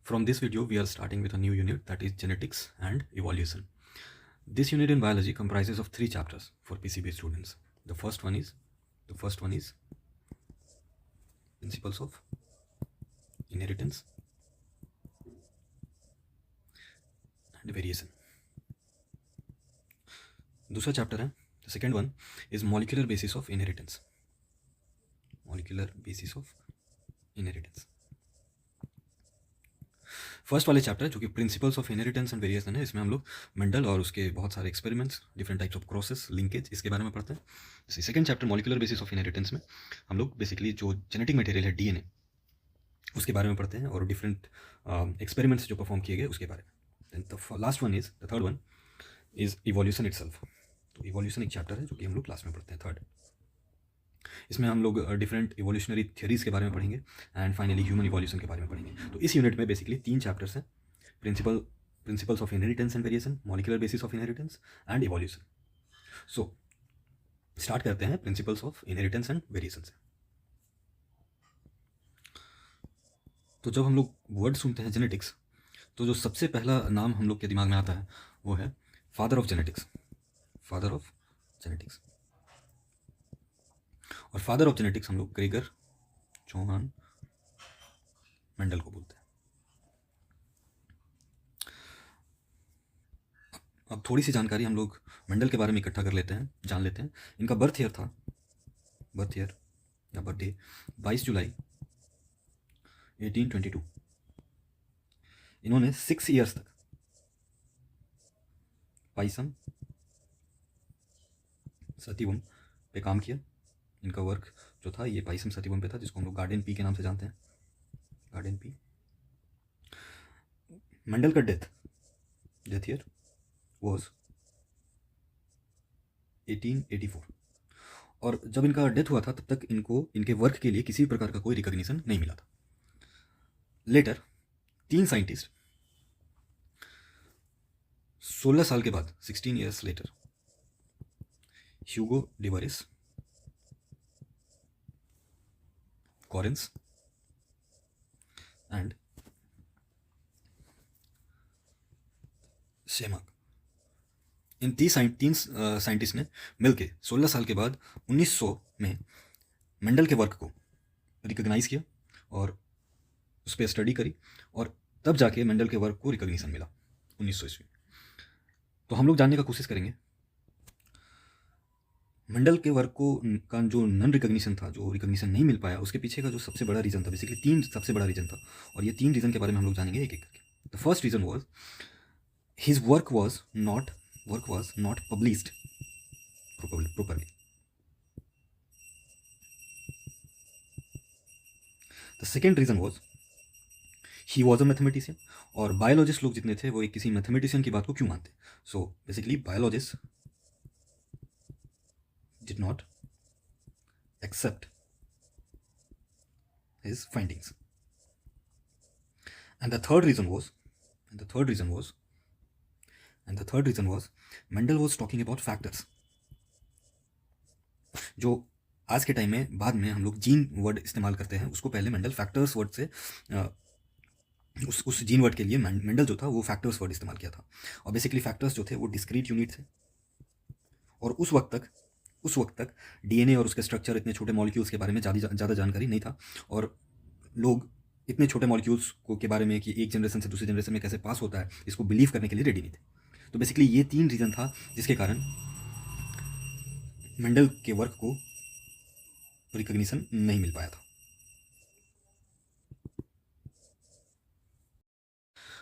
From this video, we are starting with a new unit, that is genetics and evolution. This unit in biology comprises of 3 chapters for PCB students. The first one is principles of inheritance and variation. दूसरा chapter है, the second one is molecular basis of inheritance. First वाले chapter जो कि principles of inheritance and variation है, इसमें हम लोग Mendel और उसके बहुत सारे experiments, different types of crosses, linkage, इसके बारे में पढ़ते हैं. जैसे second chapter molecular basis of inheritance में हम लोग बेसिकली जो जेनेटिक मटेरियल है डीएनए, उसके बारे में पढ़ते हैं और डिफरेंट एक्सपेरिमेंट्स जो परफॉर्म किए गए उसके बारे में. Then the last one is the third one is evolution itself. तो इवोल्यूशन एक चैप्टर है जो कि हम लोग क्लास में पढ़ते हैं, थर्ड. इसमें हम लोग डिफरेंट इवोल्यूशनरी थियरीज के बारे में पढ़ेंगे एंड फाइनली ह्यूमन इवोल्यूशन के बारे में पढ़ेंगे. तो इस यूनिट में बेसिकली 3 चैप्टर्स हैं, principles of inheritance and variation, molecular basis of inheritance and evolution. So start करते हैं principles of inheritance and variation से. तो जब हम लोग वर्ड सुनते हैं जेनेटिक्स, तो जो सबसे पहला नाम हम लोग के दिमाग में आता है वो है फादर ऑफ जेनेटिक्स. और फादर ऑफ जेनेटिक्स हम लोग ग्रेगर जोहान मेंडल को बोलते हैं. अब थोड़ी सी जानकारी हम लोग मेंडल के बारे में इकट्ठा कर लेते हैं, जान लेते हैं. इनका बर्थ ईयर या बर्थडे 22 जुलाई 1822. इन्होंने 6 ईयर्स तक पाइसम सतीवम पे काम किया. इनका वर्क जो था ये पाइसम सतीवम पे था, जिसको हम लोग गार्डन पी के नाम से जानते हैं, गार्डन पी. मेंडल का डेथ ईयर वॉज 1884. और जब इनका डेथ हुआ था तब तक इनको इनके वर्क के लिए किसी प्रकार का कोई रिकॉग्निशन नहीं मिला था. लेटर 3 साइंटिस्ट 16 साल के बाद, 16 years later, Hugo de Vries, Correns and Tschermak, इन 3 साइंटिस्ट ने मिलकर 16 साल के बाद 1900 में मेंडल के वर्क को रिकॉग्नाइज किया और उस पर स्टडी करी, और तब जाके मेंडल के वर्क को रिकॉग्निशन मिला 1900 ईस्वी. तो हम लोग जानने का कोशिश करेंगे मेंडल के वर्क को का जो नॉन रिकॉग्निशन था, जो रिकॉग्निशन नहीं मिल पाया, उसके पीछे का जो सबसे बड़ा रीज़न था. बेसिकली 3 सबसे बड़ा रीज़न था, और ये 3 रीज़न के बारे में हम लोग जानेंगे एक एक करके. The first reason was his work was not published properly. The second reason was he was a mathematician. और बायोलॉजिस्ट लोग जितने थे वो एक किसी मैथमेटिशियन की बात को क्यों मानते. So basically biologist did not accept his findings. And the third reason was Mendel was talking about factors. जो आज के टाइम में बाद में हम लोग जीन वर्ड इस्तेमाल करते हैं, उसको पहले मेंडल फैक्टर्स वर्ड से उस जीन वर्ड के लिए मेंडल जो था वो फैक्टर्स वर्ड इस्तेमाल किया था. और बेसिकली फैक्टर्स जो थे वो डिस्क्रीट यूनिट थे, और उस वक्त तक डीएनए और उसके स्ट्रक्चर, इतने छोटे मॉलिक्यूल्स के बारे में ज़्यादा जानकारी नहीं था, और लोग इतने छोटे मॉलिक्यूल्स को के बारे में कि एक जनरेशन से दूसरी जनरेशन में कैसे पास होता है, इसको बिलीव करने के लिए रेडी नहीं थे. तो बेसिकली ये 3 रीज़न था जिसके कारण मेंडल के वर्क को रिकॉग्निशन नहीं मिल पाया था.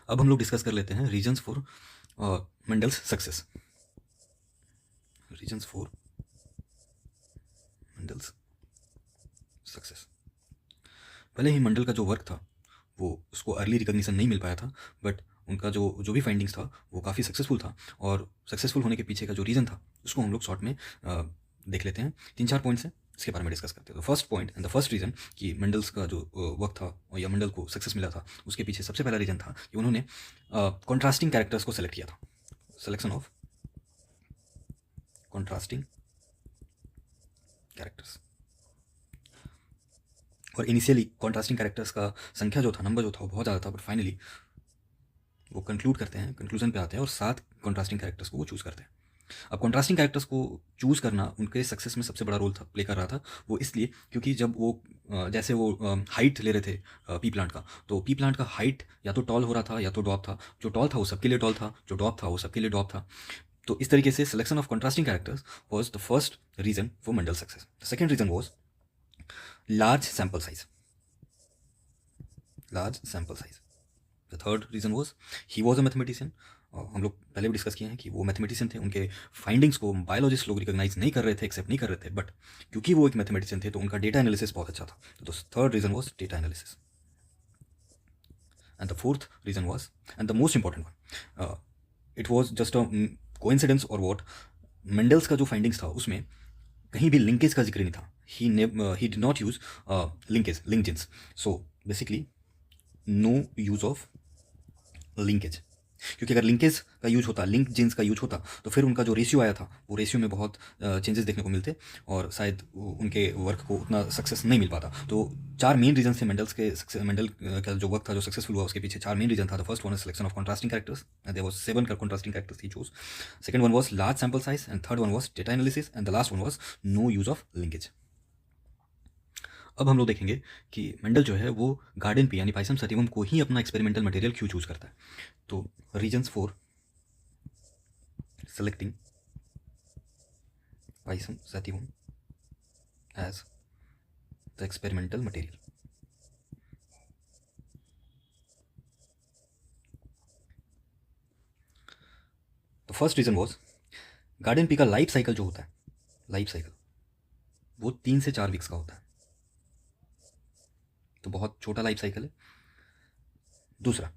अब हम लोग डिस्कस कर लेते हैं रीजन्स फॉर मेंडल्स सक्सेस. पहले ही मेंडल का जो वर्क था वो उसको अर्ली रिकॉग्निशन नहीं मिल पाया था, बट उनका जो भी फाइंडिंग्स था वो काफ़ी सक्सेसफुल था. और सक्सेसफुल होने के पीछे का जो रीज़न था उसको हम लोग शॉर्ट में देख लेते हैं. 3-4 पॉइंट्स हैं, इसके बारे में डिस्कस करते हैं. तो first point and the first reason कि मेंडल्स का जो वर्क था या मेंडल को सक्सेस मिला था, उसके पीछे सबसे पहला रीज़न था कि उन्होंने कॉन्ट्रास्टिंग कैरेक्टर्स को सेलेक्ट किया था. Selection of contrasting characters. और इनिशियली कॉन्ट्रास्टिंग कैरेक्टर्स का संख्या जो था, नंबर जो था वो बहुत ज़्यादा था, बट फाइनली वो कंक्लूड करते हैं, कंक्लूजन पे आते हैं और 7 कॉन्ट्रास्टिंग कैरेक्टर्स को वो चूज़ करते हैं। अब कॉन्ट्रास्टिंग कैरेक्टर्स को चूज़ करना उनके सक्सेस में सबसे बड़ा रोल था, प्ले कर रहा था। वो इसलिए क्योंकि जब वो जैसे वो हाइट ले रहे थे पी प्लांट का, तो पी प्लांट का हाइट या तो टॉल हो रहा था या तो ड्रॉप था। जो टॉल था वो सबके लिए टॉल था, जो ड्रॉप था वो सबके लिए ड्रॉप था। तो इस तरीके से selection of contrasting characters was the first reason for Mendel success. The second reason was large sample size. Large sample size. The third reason was he was a mathematician. हम लोग पहले भी डिस्कस किए हैं कि वो मैथमेटिशियन थे, उनके फाइंडिंग्स को बायोलॉजिस्ट लोग रिकॉग्नाइज नहीं कर रहे थे, एक्सेप्ट नहीं कर रहे थे, बट क्योंकि वो एक मैथमेटिशियन थे तो उनका डेटा एनालिसिस बहुत अच्छा था। तो third reason was data analysis. And the fourth reason was, and the most important one, it was just a coincidence और वॉट, मेंडल्स का जो फाइंडिंग्स था उसमें कहीं भी लिंकेज का जिक्र नहीं था। He did not use linkage, link genes. So basically no use of linkage, क्योंकि अगर लिंकेज का यूज होता, लिंक जीन्स का यूज होता, तो फिर उनका जो रेशियो आया था वो रेशियो में बहुत चेंजेस देखने को मिलते और शायद उनके वर्क को उतना सक्सेस नहीं मिल पाता। तो 4 मेन रीजन थे मेंडल का जो वर्क था जो सक्सेसफुल हुआ, उसके पीछे 4 मेन रीजन था। The first one is selection of contrasting characters, there was 7 contrasting characters he choose. Second one was large sample size, and third one was data analysis, and the last one was no use of linkage. अब हम लोग देखेंगे कि Mendel जो है वो garden pea यानी Pisum sativum को ही अपना एक्सपेरिमेंटल मटेरियल क्यों चूज करता है। तो reasons for selecting Pisum sativum as the experimental material. तो first reason was garden pea का लाइफ साइकिल जो होता है, लाइफ साइकिल वो 3 से 4 वीक्स का होता है, तो बहुत छोटा लाइफ साइकिल है। दूसरा,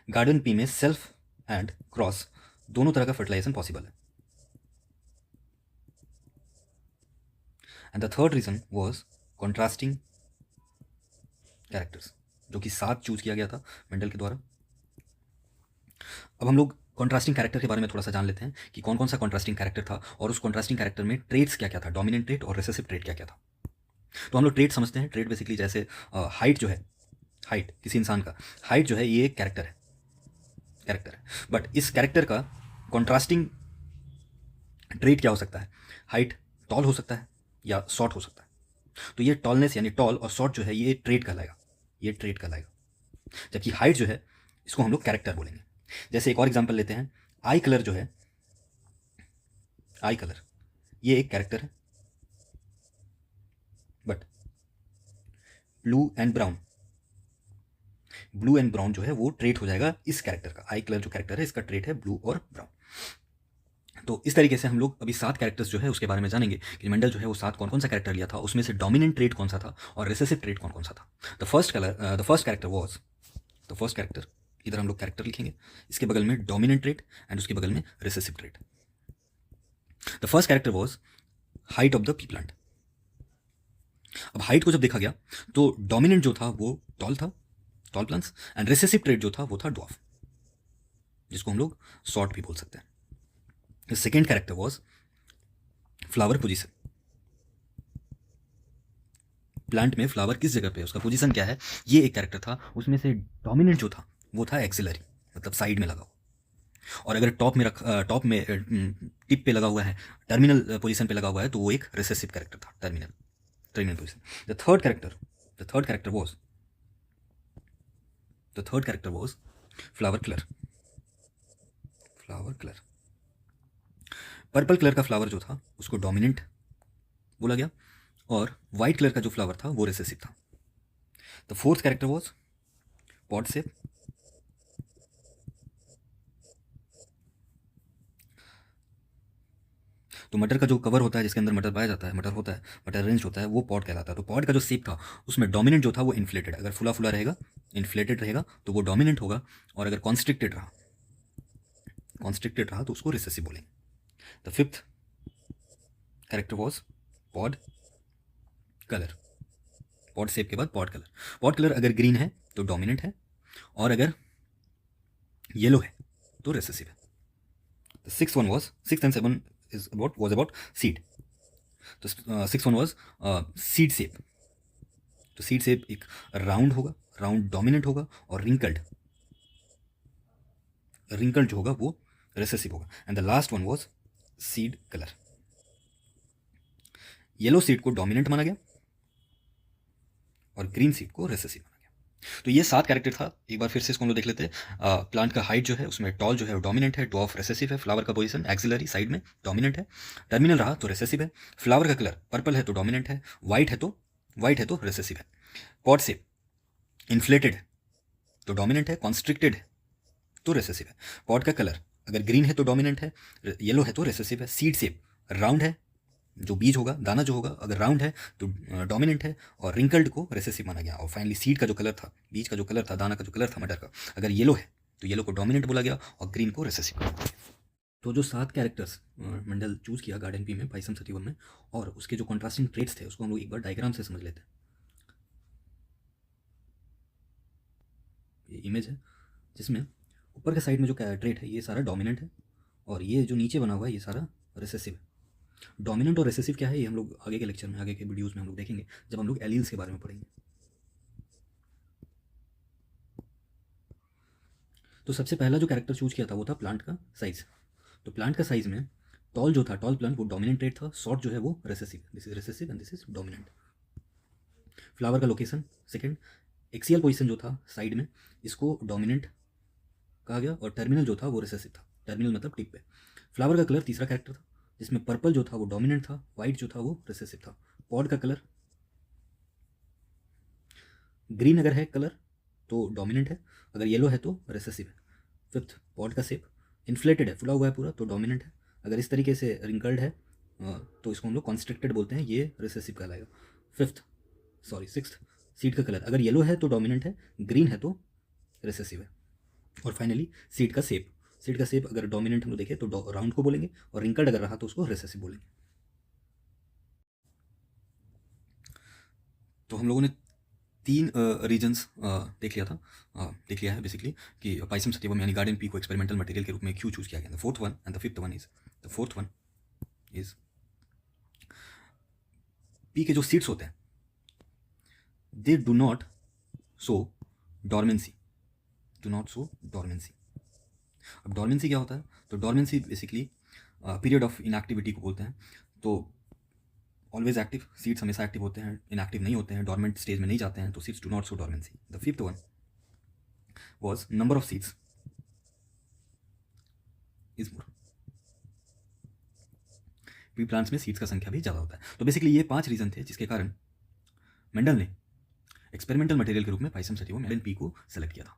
गार्डन पी में सेल्फ एंड क्रॉस दोनों तरह का फर्टिलाइजेशन पॉसिबल है। And the third reason was contrasting characters, जो कि 7 चूज किया गया था मेंडल के द्वारा। अब हम लोग कॉन्ट्रास्टिंग कैरेक्टर के बारे में थोड़ा सा जान लेते हैं कि कौन कौन सा कॉन्ट्रास्टिंग कैरेक्टर था और उस कॉन्ट्रास्टिंग कैरेक्टर में ट्रेड्स क्या क्या था, डोमिनेंट ट्रेड और रिसेसिव ट्रेड क्या क्या था। तो हम लोग ट्रेड समझते हैं। ट्रेड बेसिकली जैसे हाइट जो है, हाइट किसी इंसान का हाइट जो है ये एक कैरेक्टर है, बट इस कैरेक्टर का कॉन्ट्रास्टिंग ट्रेड क्या हो सकता है, हाइट टॉल हो सकता है या शॉर्ट हो सकता है। तो ये टॉलनेस यानी टॉल और शॉर्ट जो है ये ट्रेड कहलाएगा, ये ट्रेड कहलाएगा। जबकि हाइट जो है इसको हम लोग कैरेक्टर बोलेंगे। जैसे एक और एग्जांपल लेते हैं, आई कलर जो है, आई कलर ये एक कैरेक्टर है, but blue and brown, blue and brown जो है वो ट्रेट हो जाएगा इस कैरेक्टर का। आई कलर जो कैरेक्टर है इसका ट्रेट है ब्लू और ब्राउन। तो इस तरीके से हम लोग अभी 7 कैरेक्टर्स जो है उसके बारे में जानेंगे कि मेंडल जो है वो 7 कौन कौन सा कैरेक्टर लिया था, उसमें से डोमिनेंट ट्रेट कौन सा था और रिसेसिव ट्रेट कौन कौन सा था। The first character was, the first character, इधर हम लोग कैरेक्टर लिखेंगे, इसके बगल में डोमिनेंट ट्रेट एंड उसके बगल में recessive trait. The first character was height of the P plant. अब हाइट को जब देखा गया तो डोमिनेंट जो था वो टॉल था, tall plants, and recessive trait जो था वो था ड्वार्फ, जिसको हम लोग शॉर्ट भी बोल सकते हैं। The second character was flower position. Plant में फ्लावर किस जगह पे है, उसका पोजीशन क्या है, ये एक कैरेक्टर था। उसमें से डोमिनेंट जो था वो था एक्सिलरी, मतलब साइड में लगा हुआ। और अगर टॉप में टिप पे लगा हुआ है, टर्मिनल पोजीशन पे लगा हुआ है, तो वो एक रिसेसिव कैरेक्टर था, terminal position. The third character was flower colour. Purple colour का फ्लावर जो था उसको डोमिनेंट बोला गया और वाइट कलर का जो फ्लावर था वो रिसेसिव था। The fourth character was pod shape. तो मटर का जो कवर होता है जिसके अंदर मटर पाया जाता है, मटर अरेंज होता है, वो पॉड कहलाता है। तो पॉड का जो शेप था उसमें डोमिनेंट जो था वो इन्फ्लेटेड, अगर फुला फुला रहेगा, इन्फ्लेटेड रहेगा तो वो डोमिनेंट होगा, और अगर कॉन्स्ट्रिक्टेड रहा तो उसको रिसेसिव बोलेंगे। The fifth character was pod colour. Pod shape के बाद पॉड कलर अगर ग्रीन है तो डोमिनेंट है, और अगर येलो है तो रिसेसिव है। The sixth and seven was about seed. तो six one was seed shape. तो सीड शेप एक राउंड होगा, राउंड डोमिनेंट होगा, और रिंकल्ड जो होगा वो रिसेसिव होगा। And the last one was seed colour. Yellow seed को डोमिनेंट माना गया और ग्रीन सीड को रिसेसिव माना गया। तो ये 7 कैरेक्टर था। एक बार फिर से इसको हम लोग देख लेते हैं। प्लांट का हाइट जो है उसमें टॉल जो है वो डोमिनेंट है, ड्वार्फ रिसेसिव है, फ्लावर का पोजीशन एक्सिलरी साइड में डोमिनेंट है, टर्मिनल रहा तो रिसेसिव है, फ्लावर का कलर पर्पल है तो डोमिनेंट है, वाइट है तो रिसेसिव है, पॉट शेप इन्फ्लेटेड है तो डोमिनेंट है, कॉन्स्ट्रिक्टेड है तो रिसेसिव है, पॉट का कलर अगर ग्रीन है तो डोमिनेंट है, येलो है तो रिसेसिव है, सीड शेप राउंड है, जो बीज होगा दाना जो होगा अगर राउंड है तो डोमिनेंट है, और रिंकल्ड को रिसेसिव माना गया। और फाइनली सीड का जो कलर था, बीज का जो कलर था, दाना का जो कलर था मटर का, अगर येलो है तो येलो को डोमिनेंट बोला गया और ग्रीन को रिसेसिव बोला गया। तो जो 7 कैरेक्टर्स मंडल चूज किया गार्डन पी में पाइसम सटीवम में, और उसके जो कॉन्ट्रास्टिंग ट्रेट्स थे उसको हम लोग एक बार डायग्राम से समझ लेते हैं। ये इमेज है जिसमें ऊपर के साइड में जो ट्रेट है ये सारा डोमिनेंट है, और ये जो नीचे बना हुआ है ये सारा रिसेसिव है। डोमिनेंट और रिसेसिव क्या है ये हम लोग आगे के लेक्चर में, आगे के वीडियोस में हम लोग देखेंगे जब हम लोग एलील्स के बारे में पढ़ेंगे। तो सबसे पहला जो कैरेक्टर चूज किया था वो था प्लांट का साइज। तो प्लांट का साइज में टॉल जो था, टॉल प्लांट वो डोमिनेंट ट्रेट था, शॉर्ट जो है वो recessive, this is recessive and this is dominant. Flower का लोकेशन सेकंड, एक्सियल पोजीशन जो था साइड में इसको डोमिनेंट कहा गया, और टर्मिनल जो था वो रिसेसिव था, टर्मिनल मतलब टिप पे। फ्लावर का कलर तीसरा कैरेक्टर था जिसमें पर्पल जो था वो डोमिनेंट था, वाइट जो था वो रिसेसिव था। पॉड का कलर ग्रीन अगर है कलर तो डोमिनेंट है, अगर येलो है तो रिसेसिव है। फिफ्थ, पॉड का शेप इन्फ्लेटेड है, फुला हुआ है पूरा तो डोमिनेंट है, अगर इस तरीके से रिंकल्ड है तो इसको हम लोग कॉन्स्ट्रिक्टेड बोलते हैं, ये रिसेसिव कहलाएगा। सिक्स्थ, सीड का कलर अगर येलो है तो डोमिनेंट है, ग्रीन है तो रिसेसिव है। और फाइनली सीड का शेप अगर डोमिनेंट हम लोग देखें तो राउंड को बोलेंगे, और रिंकल्ड अगर रहा तो उसको रिसेसिव बोलेंगे। तो हम लोगों ने 3 रीजन्स देख लिया है बेसिकली कि पाइसम सटिवम यानी गार्डन पी को एक्सपेरिमेंटल मटेरियल के रूप में क्यों चूज किया गया। The fourth one and the fifth one is P के जो सीड्स होते हैं they do not show dormancy. अब डॉर्मेंसी क्या होता है? तो dormancy basically period of inactivity को बोलते हैं। तो ऑलवेज एक्टिव सीड्स हमेशा एक्टिव होते हैं, इनएक्टिव नहीं होते हैं, डॉर्मेंट स्टेज में नहीं जाते हैं, तो seeds do not show dormancy. The fifth one was number of seeds is more. P plants में सीड्स का संख्या भी ज़्यादा होता है। तो बेसिकली ये 5 रीजन थे जिसके कारण मेंडल ने एक्सपेरिमेंटल मटेरियल के रूप में पाइसम सटिवम पी को सेलेक्ट किया था।